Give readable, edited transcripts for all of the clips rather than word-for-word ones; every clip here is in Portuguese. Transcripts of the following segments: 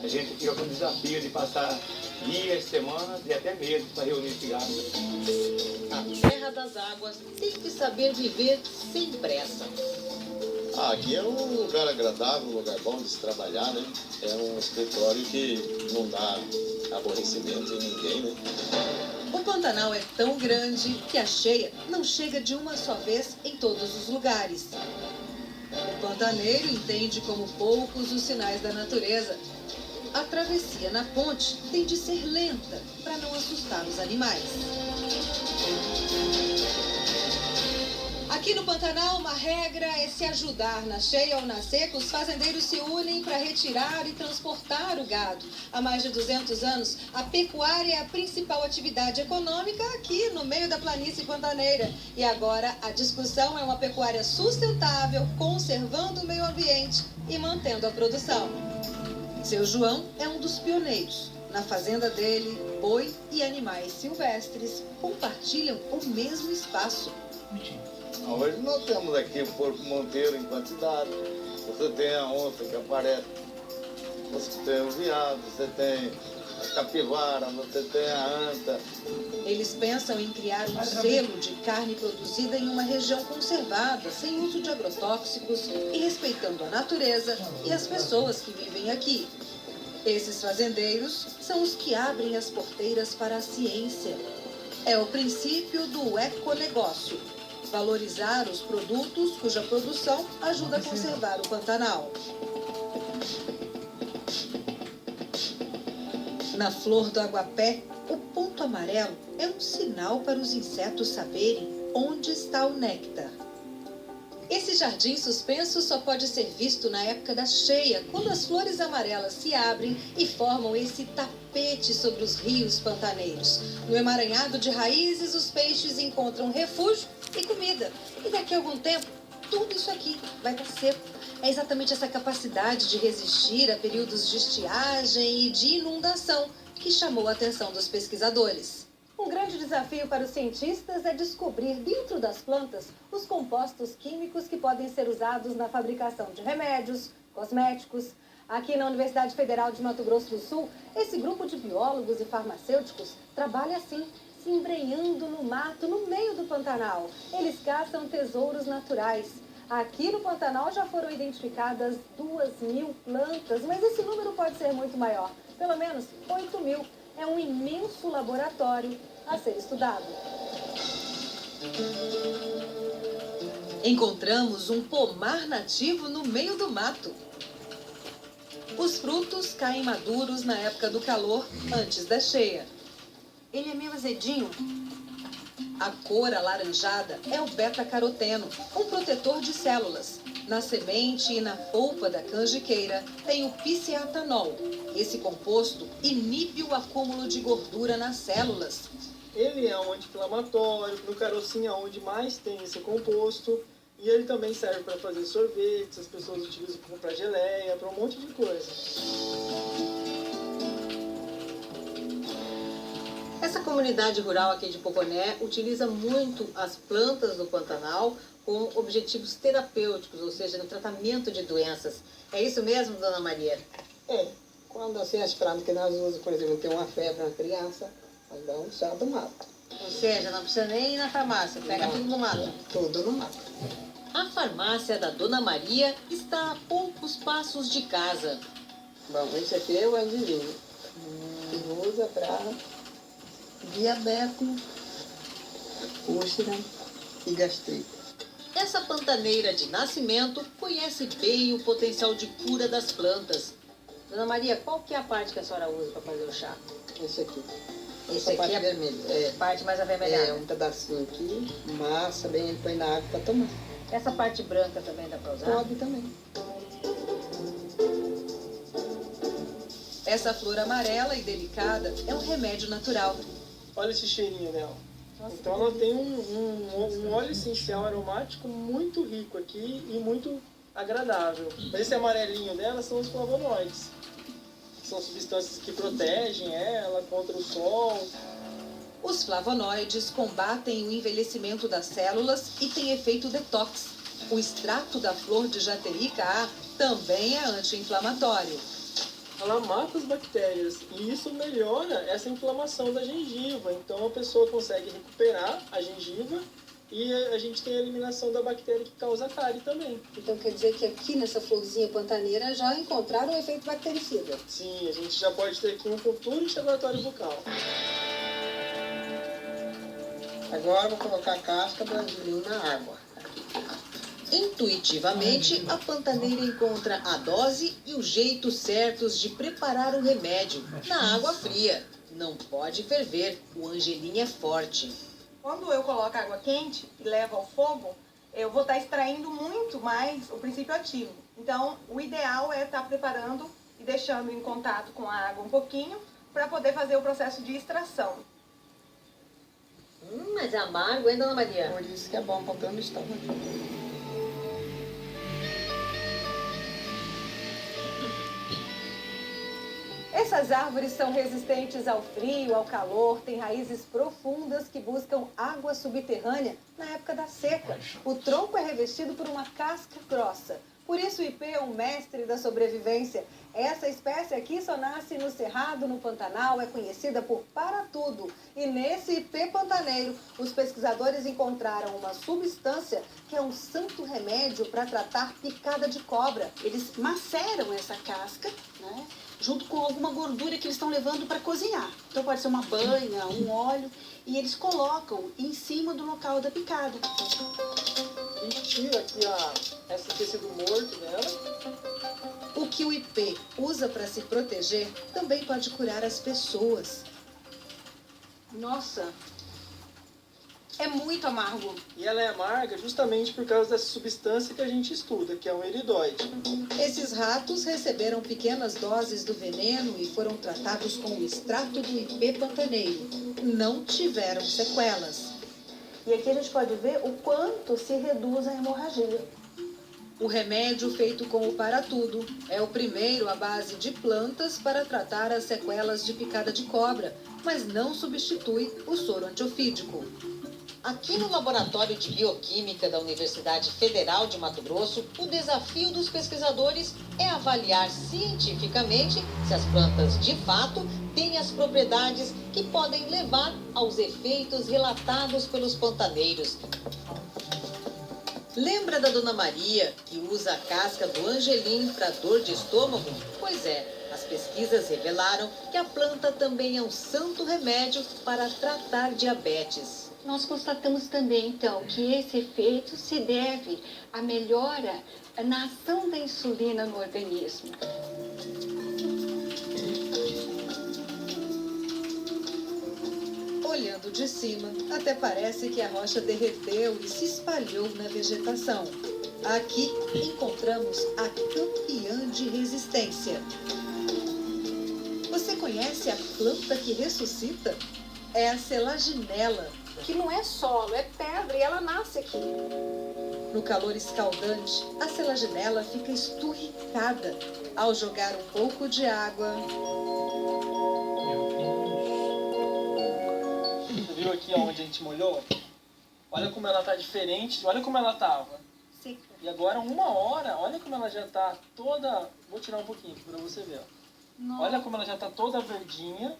A gente fica com o desafio de passar dias, semanas e até meses para reunir esse gado. A Terra das Águas tem que saber viver sem pressa. Aqui é um lugar agradável, um lugar bom de se trabalhar, né? É um escritório que não dá aborrecimento em ninguém, né? O Pantanal é tão grande que a cheia não chega de uma só vez em todos os lugares. O pantaneiro entende como poucos os sinais da natureza. A travessia na ponte tem de ser lenta para não assustar os animais. Aqui no Pantanal, uma regra é se ajudar. Na cheia ou na seca, os fazendeiros se unem para retirar e transportar o gado. Há mais de 200 anos, a pecuária é a principal atividade econômica aqui no meio da planície pantaneira. E agora a discussão é uma pecuária sustentável, conservando o meio ambiente e mantendo a produção. Seu João é um dos pioneiros. Na fazenda dele, boi e animais silvestres compartilham o mesmo espaço. Hoje nós temos aqui o porco monteiro em quantidade, você tem a onça que aparece, você tem o veado, você tem a capivara, você tem a anta. Eles pensam em criar um selo de carne produzida em uma região conservada, sem uso de agrotóxicos e respeitando a natureza e as pessoas que vivem aqui. Esses fazendeiros são os que abrem as porteiras para a ciência. É o princípio do econegócio. Valorizar os produtos cuja produção ajuda a conservar o Pantanal. Na flor do aguapé, o ponto amarelo é um sinal para os insetos saberem onde está o néctar. Esse jardim suspenso só pode ser visto na época da cheia, quando as flores amarelas se abrem e formam esse tapete sobre os rios pantaneiros. No emaranhado de raízes, os peixes encontram refúgio e comida. E daqui a algum tempo, tudo isso aqui vai estar seco. É exatamente essa capacidade de resistir a períodos de estiagem e de inundação que chamou a atenção dos pesquisadores. Um grande desafio para os cientistas é descobrir dentro das plantas os compostos químicos que podem ser usados na fabricação de remédios, cosméticos. Aqui na Universidade Federal de Mato Grosso do Sul, esse grupo de biólogos e farmacêuticos trabalha assim, se embrenhando no mato, no meio do Pantanal. Eles caçam tesouros naturais. Aqui no Pantanal já foram identificadas 2.000 plantas, mas esse número pode ser muito maior, pelo menos 8.000. É um imenso laboratório a ser estudado. Encontramos um pomar nativo no meio do mato. Os frutos caem maduros na época do calor, antes da cheia. Ele é meio azedinho. A cor alaranjada é o beta-caroteno, um protetor de células. Na semente e na polpa da canjiqueira tem o pisciatanol. Esse composto inibe o acúmulo de gordura nas células. Ele é um anti-inflamatório, no carocinho é onde mais tem esse composto. E ele também serve para fazer sorvetes, as pessoas utilizam para geleia, para um monte de coisa. Essa comunidade rural aqui de Poconé utiliza muito as plantas do Pantanal com objetivos terapêuticos, ou seja, no tratamento de doenças. É isso mesmo, dona Maria? É. Quando assim as plantas que nós usamos, por exemplo, tem uma febre na criança, nós damos um chá do mato. Ou seja, não precisa nem ir na farmácia, pega tudo no mato. Tudo no mato. A farmácia da dona Maria está a poucos passos de casa. Bom, esse aqui é o angilinho, que usa para diabetes, úlcera e gastrite. Essa pantaneira de nascimento conhece bem o potencial de cura das plantas. Dona Maria, qual que é a parte que a senhora usa para fazer o chá? Esse aqui. Esse aqui é vermelho. A parte mais avermelhada? É, um pedacinho aqui, massa, bem, ele põe na água para tomar. Essa parte branca também dá para usar? Pode também. Essa flor amarela e delicada é um remédio natural. Olha esse cheirinho dela. Então ela tem um óleo essencial aromático muito rico aqui e muito agradável. Mas esse amarelinho dela são os flavonoides. São substâncias que protegem ela contra o sol. Os flavonoides combatem o envelhecimento das células e têm efeito detox. O extrato da flor de jaterica A também é anti-inflamatório. ela mata as bactérias e isso melhora essa inflamação da gengiva. Então a pessoa consegue recuperar a gengiva e a gente tem a eliminação da bactéria que causa a cárie também. Então quer dizer que aqui nessa florzinha pantaneira já encontraram o efeito bactericida. Sim, a gente já pode ter aqui um futuro enxaguatório bucal. Agora eu vou colocar a casca do angelim na água. Intuitivamente, a pantaneira encontra a dose e o jeito certos de preparar o remédio na água fria. Não pode ferver, o angelim é forte. Quando eu coloco água quente e levo ao fogo, eu vou estar extraindo muito mais o princípio ativo. Então, o ideal é estar preparando e deixando em contato com a água um pouquinho para poder fazer o processo de extração. Mas é amargo, hein, Dona Maria? Por isso que é bom para no estômago. Essas árvores são resistentes ao frio, ao calor, têm raízes profundas que buscam água subterrânea na época da seca. O tronco é revestido por uma casca grossa. Por isso o ipê é um mestre da sobrevivência. Essa espécie aqui só nasce no Cerrado, no Pantanal, é conhecida por para-tudo. E nesse ipê pantaneiro, os pesquisadores encontraram uma substância que é um santo remédio para tratar picada de cobra. Eles maceram essa casca, né, junto com alguma gordura que eles estão levando para cozinhar. Então pode ser uma banha, um óleo, e eles colocam em cima do local da picada. A gente tira aqui esse tecido morto dela. O que o ipê usa para se proteger também pode curar as pessoas. Nossa, é muito amargo. E ela é amarga justamente por causa dessa substância que a gente estuda, que é um eridoide. Esses ratos receberam pequenas doses do veneno e foram tratados com o extrato do ipê pantaneiro. Não tiveram sequelas. E aqui a gente pode ver o quanto se reduz a hemorragia. O remédio feito com o para-tudo é o primeiro à base de plantas para tratar as sequelas de picada de cobra, mas não substitui o soro antiofídico. Aqui no Laboratório de Bioquímica da Universidade Federal de Mato Grosso, o desafio dos pesquisadores é avaliar cientificamente se as plantas de fato têm as propriedades que podem levar aos efeitos relatados pelos pantaneiros. Lembra da Dona Maria, que usa a casca do angelim para dor de estômago? Pois é, as pesquisas revelaram que a planta também é um santo remédio para tratar diabetes. Nós constatamos também, então, que esse efeito se deve à melhora na ação da insulina no organismo. Olhando de cima, até parece que a rocha derreteu e se espalhou na vegetação. Aqui encontramos a campeã de resistência. Você conhece a planta que ressuscita? É a selaginela. Que não é solo, é pedra e ela nasce aqui. No calor escaldante, a selaginela fica esturricada. Ao jogar um pouco de água, Você viu aqui onde a gente molhou? Olha como ela tá diferente, olha como ela tava. Seca. E agora, 1 hora, olha como ela já tá toda... Vou tirar um pouquinho aqui pra você ver. Ó. Olha como ela já tá toda verdinha.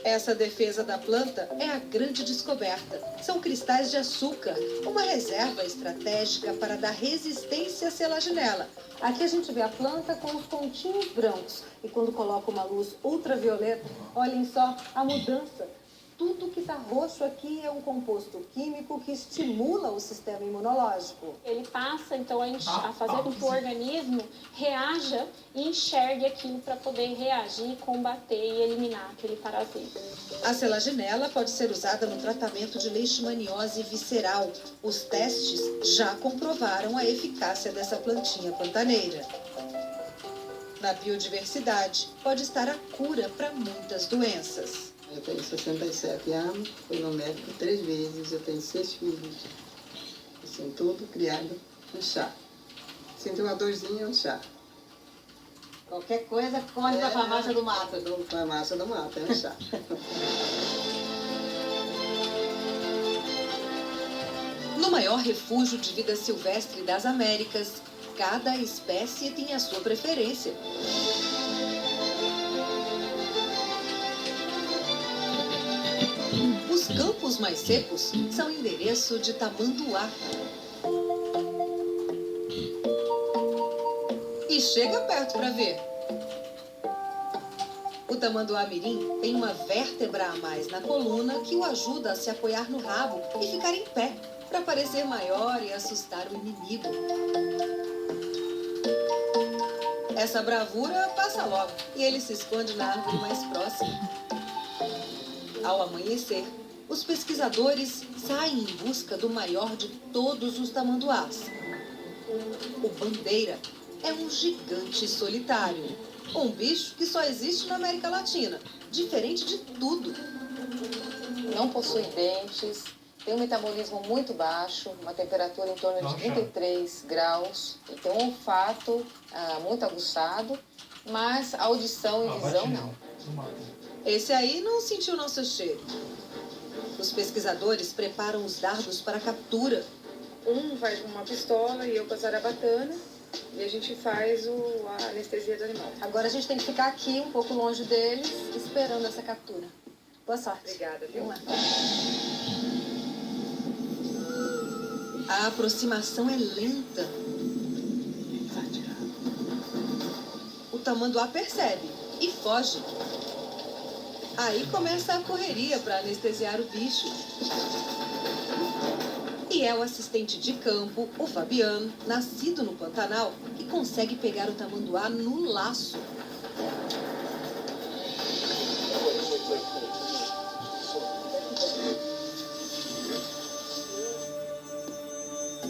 essa defesa da planta é a grande descoberta. São cristais de açúcar, uma reserva estratégica para dar resistência à selaginela. Aqui a gente vê a planta com os pontinhos brancos. E quando coloca uma luz ultravioleta, olhem só a mudança. Tudo que está roxo aqui é um composto químico que estimula o sistema imunológico. Ele passa, então, a fazer com que o organismo reaja e enxergue aquilo para poder reagir, combater e eliminar aquele parasita. A selaginela pode ser usada no tratamento de leishmaniose visceral. Os testes já comprovaram a eficácia dessa plantinha pantaneira. Na biodiversidade, pode estar a cura para muitas doenças. Eu tenho 67 anos, fui no médico 3 vezes, eu tenho 6 filhos. Assim, tudo criado no chá. Sinto uma dorzinha no chá. Qualquer coisa, corre para a farmácia do mato. Farmácia do mato, é no chá. No maior refúgio de vida silvestre das Américas, cada espécie tem a sua preferência. Os campos mais secos são endereço de tamanduá. E chega perto para ver. O tamanduá mirim tem uma vértebra a mais na coluna que o ajuda a se apoiar no rabo e ficar em pé, para parecer maior e assustar o inimigo. Essa bravura passa logo e ele se esconde na árvore mais próxima. Ao amanhecer, os pesquisadores saem em busca do maior de todos os tamanduás. O bandeira é um gigante solitário, um bicho que só existe na América Latina, diferente de tudo. Não possui dentes, tem um metabolismo muito baixo, uma temperatura em torno de 33 graus, e tem um olfato muito aguçado, mas audição e visão não. Esse aí não sentiu nosso cheiro. Os pesquisadores preparam os dardos para a captura. Um vai com uma pistola e eu com a zarabatana, e a gente faz a anestesia do animal. Agora a gente tem que ficar aqui, um pouco longe deles, esperando essa captura. Boa sorte. Obrigada, viu? Vamos lá. A aproximação é lenta. O tamanduá percebe e foge. Aí começa a correria para anestesiar o bicho. E é o assistente de campo, o Fabiano, nascido no Pantanal, que consegue pegar o tamanduá no laço.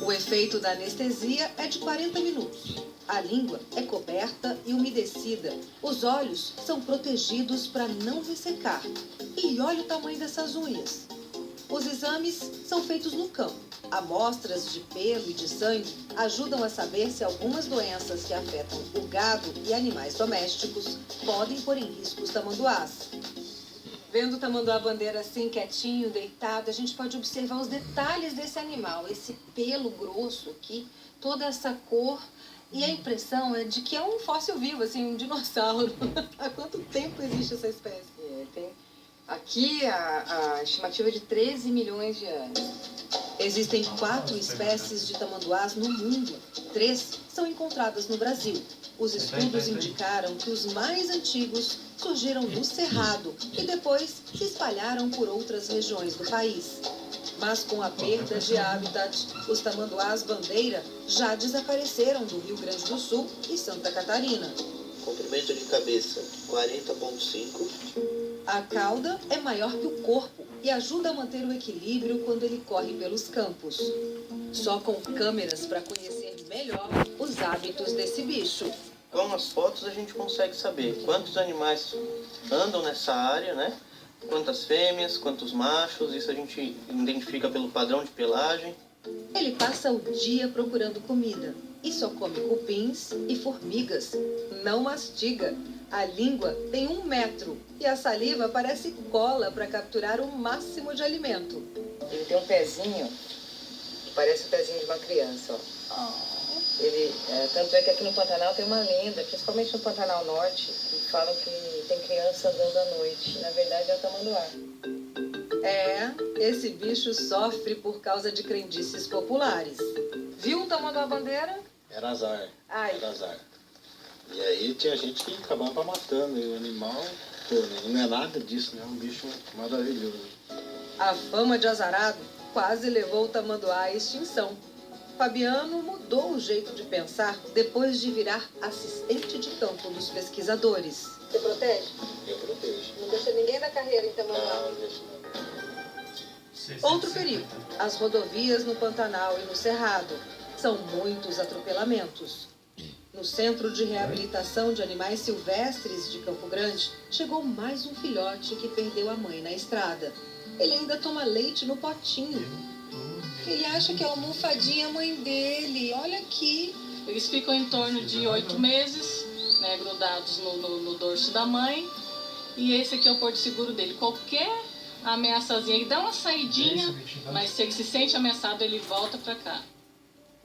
O efeito da anestesia é de 40 minutos. A língua é coberta e umedecida. Os olhos são protegidos para não ressecar. E olha o tamanho dessas unhas. Os exames são feitos no campo. Amostras de pelo e de sangue ajudam a saber se algumas doenças que afetam o gado e animais domésticos podem pôr em risco os tamanduás. Vendo o tamanduá bandeira assim, quietinho, deitado, a gente pode observar os detalhes desse animal. Esse pelo grosso aqui, toda essa cor. E a impressão é de que é um fóssil vivo, assim, um dinossauro. Há quanto tempo existe essa espécie? Tem aqui a estimativa é de 13 milhões de anos. Existem 4 espécies de tamanduás no mundo. 3 são encontradas no Brasil. Os estudos indicaram que os mais antigos surgiram no Cerrado e depois se espalharam por outras regiões do país. Mas com a perda de habitat, os tamanduás bandeira já desapareceram do Rio Grande do Sul e Santa Catarina. Comprimento de cabeça 40,5. A cauda é maior que o corpo e ajuda a manter o equilíbrio quando ele corre pelos campos. Só com câmeras para conhecer melhor os hábitos desse bicho. Com as fotos a gente consegue saber quantos animais andam nessa área, né? Quantas fêmeas, quantos machos, isso a gente identifica pelo padrão de pelagem. Ele passa o dia procurando comida e só come cupins e formigas. Não mastiga. A língua tem 1 metro e a saliva parece cola para capturar o máximo de alimento. Ele tem um pezinho que parece o pezinho de uma criança, ó. Tanto é que aqui no Pantanal tem uma lenda, principalmente no Pantanal Norte, que falam que tem criança andando à noite. Na verdade é o tamanduá. Esse bicho sofre por causa de crendices populares. Viu um tamanduá bandeira? Era azar. Ai. Era azar. E aí tinha gente que acabava matando e o animal, pô, não é nada disso, né? É um bicho maravilhoso. A fama de azarado quase levou o tamanduá à extinção. Fabiano mudou o jeito de pensar depois de virar assistente de campo dos pesquisadores. Você protege? Eu protejo. Não deixa ninguém da carreira em tamanduá. Não, deixa não. Outro perigo, as rodovias no Pantanal e no Cerrado. São muitos atropelamentos. No Centro de Reabilitação de Animais Silvestres de Campo Grande, chegou mais um filhote que perdeu a mãe na estrada. Ele ainda toma leite no potinho. Ele acha que é a almofadinha mãe dele. Olha aqui. Eles ficam em torno de 8 meses, né, grudados no dorso da mãe. E esse aqui é o porto seguro dele. Qualquer ameaçazinha, ele dá uma saidinha, mas se ele se sente ameaçado, ele volta pra cá.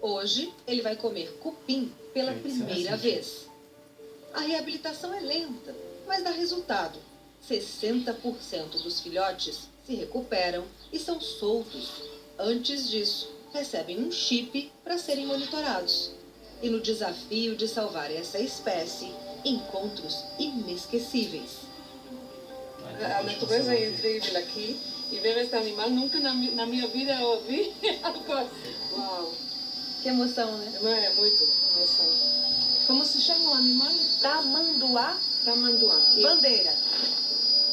Hoje, ele vai comer cupim pela primeira vez. A reabilitação é lenta, mas dá resultado. 60% dos filhotes se recuperam e são soltos. Antes disso, recebem um chip para serem monitorados. E no desafio de salvar essa espécie, encontros inesquecíveis. A natureza é incrível aqui e ver esse animal, nunca na minha vida eu vi algo assim. Uau! Que emoção, né? É muito emoção. Como se chama o animal? Tamanduá. Tamanduá. Bandeira.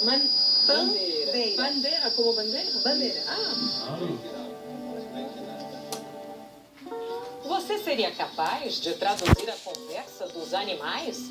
Bandeira. Bandeira, como bandeira? Bandeira. Você seria capaz de traduzir a conversa dos animais?